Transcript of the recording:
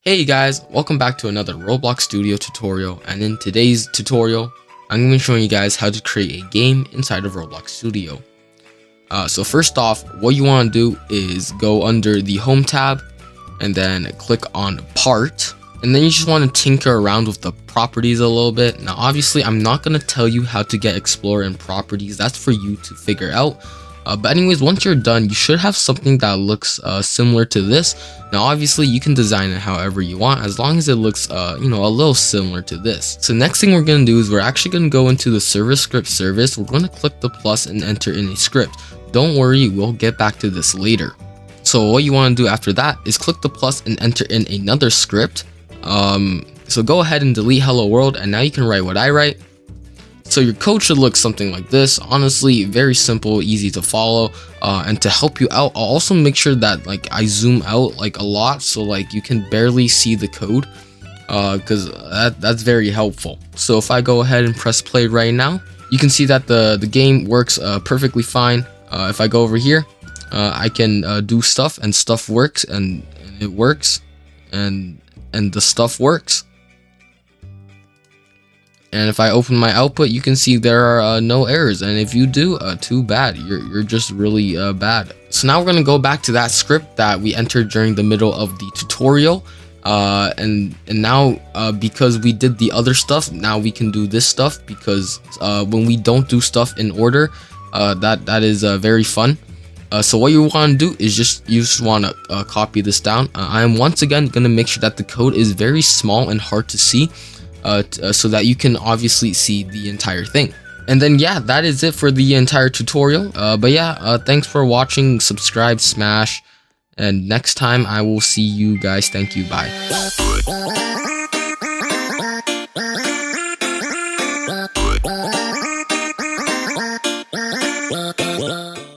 Hey guys, welcome back to another RobloxStudio tutorial, and in today's tutorial, I'm going to be showing you guys how to create a game inside of RobloxStudio. So first off, what you want to do is go under the Home tab, and then click on Part, and then you just want to tinker around with the properties a little bit. Now obviously, I'm not going to tell you how to get Explorer and Properties, that's for you to figure out. But anyways, once you're done, you should have something that looks similar to this. Now obviously you can design it however you want, as long as it looks a little similar to this. So next thing we're going to do is we're actually going to go into the server script service. We're going to click the plus and enter in a script. Don't worry, we'll get back to this later. So what you want to do after that is click the plus and enter in another script. So go ahead and delete hello world, and now you can write what I write. So your code should look something like this. Honestly, very simple, easy to follow. And to help you out, I'll also make sure that I zoom out a lot, so you can barely see the code, because that's very helpful. So if I go ahead and press play right now, you can see that the game works perfectly fine. If I go over here, I can do stuff, and stuff works, and it works, and the stuff works. And if I open my output, you can see there are no errors, and if you do, too bad, you're just really bad. So now we're going to go back to that script that we entered during the middle of the tutorial, and now because we did the other stuff, now we can do this stuff, because when we don't do stuff in order, that is very fun. So what you want to do is you just want to copy this down. I am once again going to make sure that the code is very small and hard to see, so that you can obviously see the entire thing. And then yeah, that is it for the entire tutorial. But yeah, thanks for watching, subscribe, smash, and next time I will see you guys. Thank you, bye.